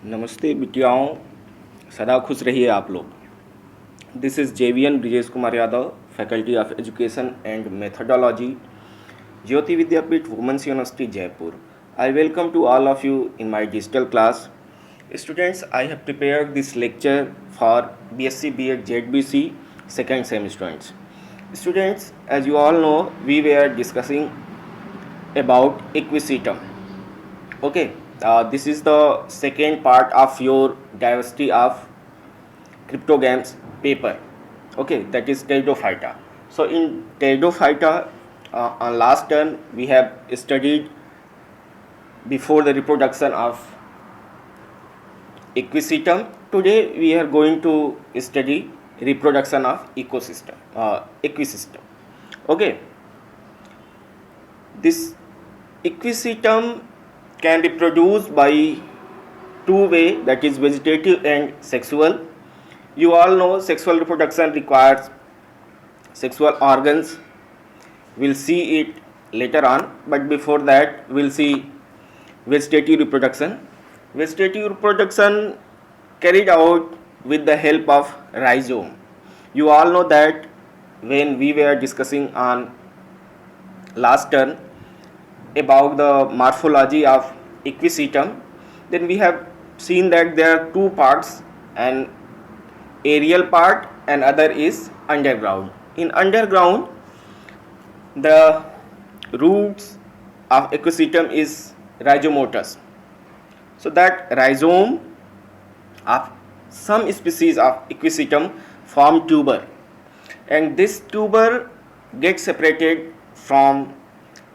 नमस्ते बिटियाओं, सदा खुश रहिए आप लोग। This is JVN Brijesh Kumar Yadav, faculty of education and methodology, Jyoti Vidyapeeth, women's university, Jaipur. I welcome to all of you in my digital class. Students, I have prepared this lecture for BSc B.Ed ZBC second sem students. Students, as you all know, we were discussing about equisetum. Okay, this is the second part of your diversity of cryptogams paper. Okay, that is pteridophyta. So in pteridophyta, on last turn we have studied before the reproduction of equisetum. Today we are going to study reproduction of equisystem. Okay, this equisetum can reproduce by two way, that is vegetative and sexual. You all know sexual reproduction requires sexual organs. We'll see it later on, but before that we'll see vegetative reproduction. Vegetative reproduction carried out with the help of rhizome. You all know that when we were discussing on last turn about the morphology of equisetum, then we have seen that there are two parts, an aerial part and other is underground. In underground, the roots of equisetum is rhizomatous. So that rhizome of some species of equisetum form tuber, and this tuber gets separated from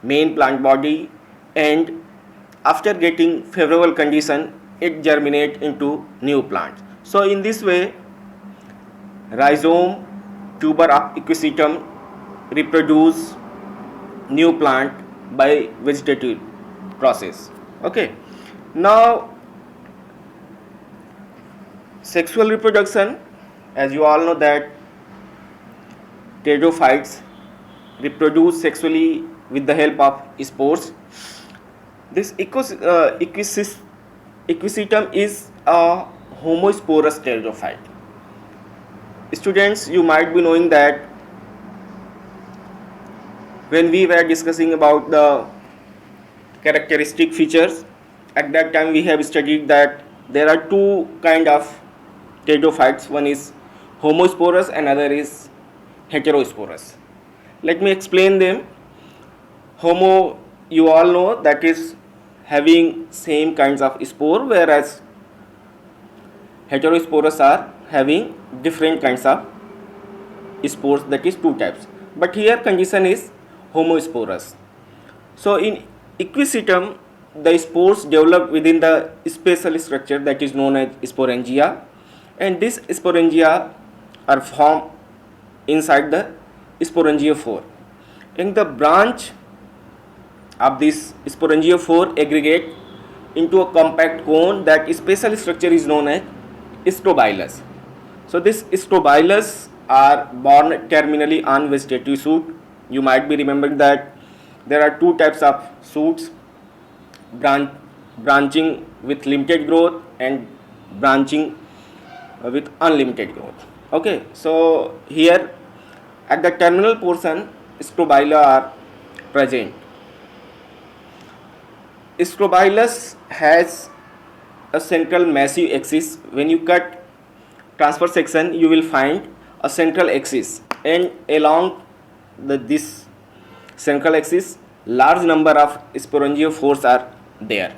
main plant body, and after getting favorable condition it germinate into new plants. So in this way rhizome tuber of equisetum reproduce new plant by vegetative process. Okay, now sexual reproduction, as you all know that pteridophytes reproduce sexually with the help of spores. This equisetum is a homosporous pteridophyte. Students, you might be knowing that when we were discussing about the characteristic features, at that time we have studied that there are two kind of pteridophytes. One is homosporous and other is heterosporous. Let me explain them. Homo, you all know, that is having same kinds of spore, whereas heterosporous are having different kinds of spores, that is two types. But here condition is homosporous. So in equisetum, the spores develop within the special structure that is known as sporangia, and this sporangia are formed inside the sporangiophore. And the branch of this sporangiophore aggregate into a compact cone. That special structure is known as strobilus. So this strobilus are born terminally on vegetative shoot. You might be remembering that there are two types of shoots, branching with limited growth and branching with unlimited growth. Okay, so here at the terminal portion strobila are present. Strobilus has a central massive axis. When you cut transverse section, you will find a central axis, and along this central axis large number of sporangiophores are there.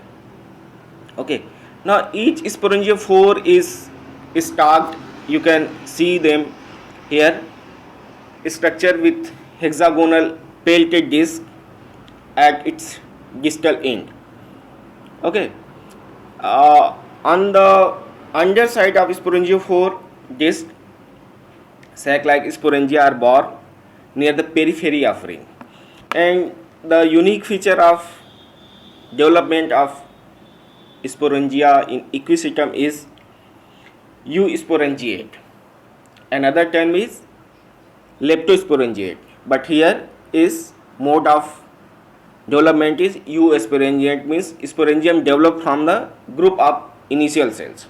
Okay, now each sporangiophore is stalked. You can see them here, structure with hexagonal pelted disc at its distal end. Okay, on the underside of sporangiophore disc, sac-like sporangia are born near the periphery of ring, and the unique feature of development of sporangia in equisetum is eusporangiate. Another term is leptosporangiate, but here is mode of development is eusporangiate, means sporangium developed from the group of initial cells.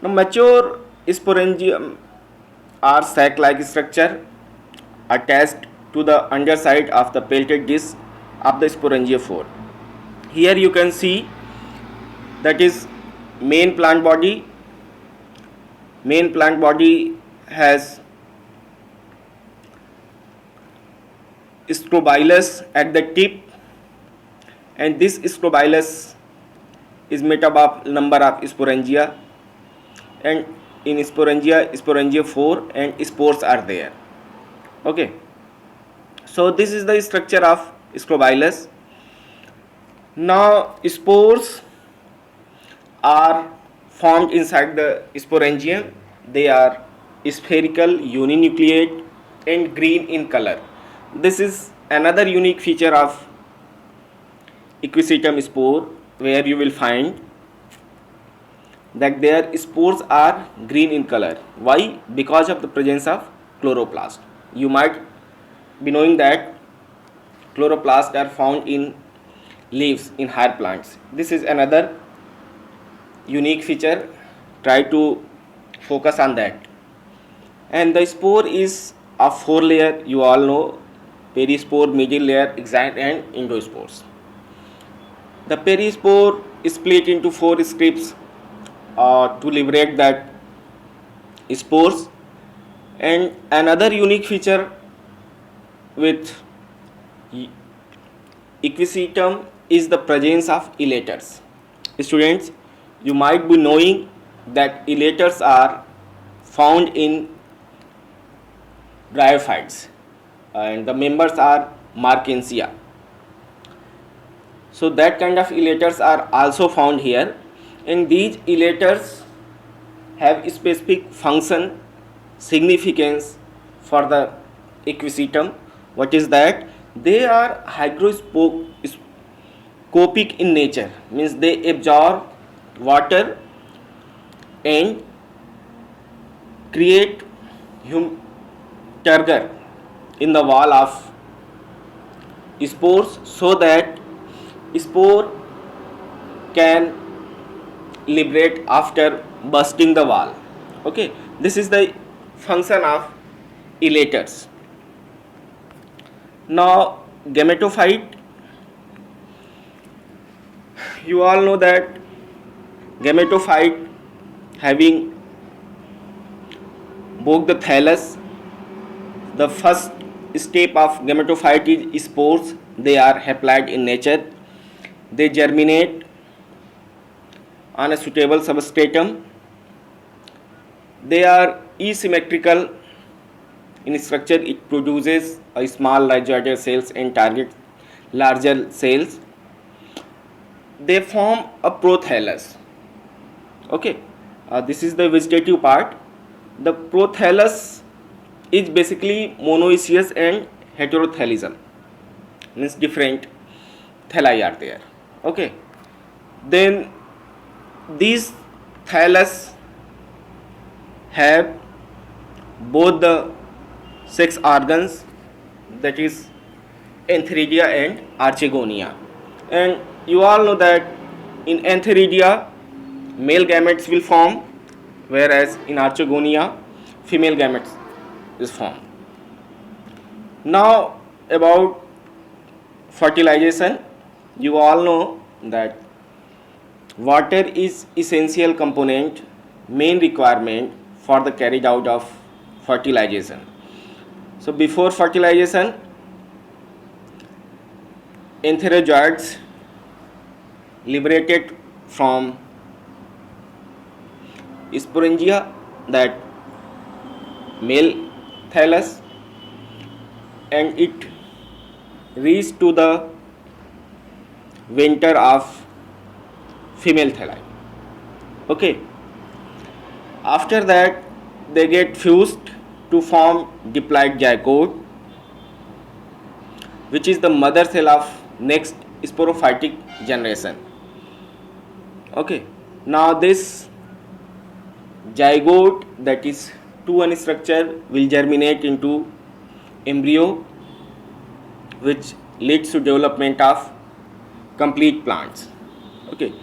Now mature sporangium are sac-like structure attached to the underside of the peltate disc of the sporangiophore. Here you can see that is main plant body. Main plant body has strobilus at the tip, and this strobilus is made up of number of sporangia, and in sporangia, sporangiophore and spores are there. Okay, so this is the structure of strobilus. Now spores are formed inside the sporangium. They are spherical, uninucleate and green in color. This is another unique feature of Equisetum spore, where you will find that their spores are green in color. Why? Because of the presence of chloroplast. You might be knowing that chloroplasts are found in leaves in higher plants. This is another unique feature. Try to focus on that. And the spore is of 4 layer. You all know: perispore, middle layer, exant and endospores. The perispore is split into 4 strips to liberate that spores. And another unique feature with Equisetum is the presence of elaters. Students, you might be knowing that elaters are found in bryophytes, and the members are Markensia. So that kind of elaters are also found here, and these elaters have specific function, significance for the Equisetum. What is that? They are hygroscopic in nature, means they absorb water and create turgor in the wall of spores, so that spore can liberate after bursting the wall. Okay, this is the function of elaters. Now gametophyte, you all know that gametophyte having both the thallus. The first step of gametophyte is spores. They are haploid in nature. They germinate on a suitable substratum. They are asymmetrical in structure. It produces a small rhizoidal cells and targets larger cells. They form a prothallus. Okay, this is the vegetative part. The prothallus is basically monoecious and heterothallism, means different thalli are there. Okay, then these thallus have both the sex organs, that is Antheridia and Archegonia. And you all know that in Antheridia male gametes will form, whereas in Archegonia female gametes is formed. Now about fertilization, you all know that water is essential component, main requirement for the carried out of fertilization. So before fertilization, antherozoids liberated from sporangia, that male thallus, and it reached to the venter of female thalli. Okay, after that they get fused to form diploid zygote, which is the mother cell of next sporophytic generation. Okay, now this zygote, that is 2N structure, will germinate into embryo, which leads to development of complete plants. Okay,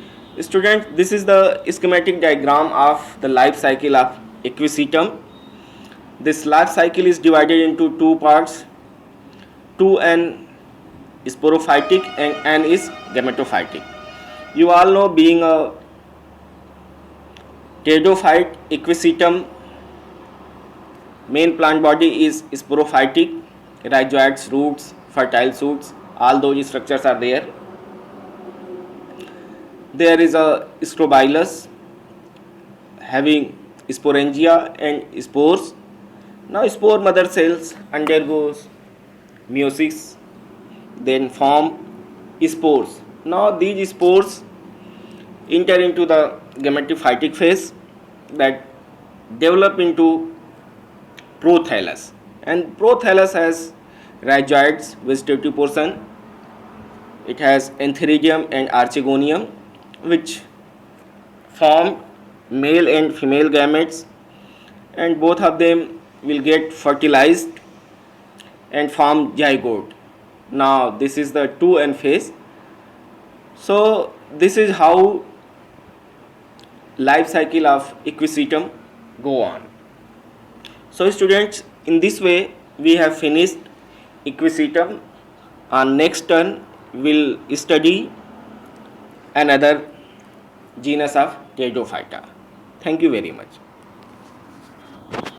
Students, this is the schematic diagram of the life cycle of Equisetum. This life cycle is divided into two parts. 2N is sporophytic and N is gametophytic. You all know, being a pteridophyte, Equisetum main plant body is sporophytic, rhizoids, roots, fertile shoots, all those structures are there. There is a strobilus having sporangia and spores. Now spore mother cells undergoes meiosis, then form spores. Now these spores enter into the gametophytic phase that develop into prothallus, and prothallus has rhizoids, vegetative portion. It has antheridium and archegonium, which form male and female gametes, and both of them will get fertilized and form zygote. Now this is the 2N phase. So this is how life cycle of Equisetum go on. So students, in this way we have finished Equisetum. On next turn we'll study another genus of Pteridophyta. Thank you very much.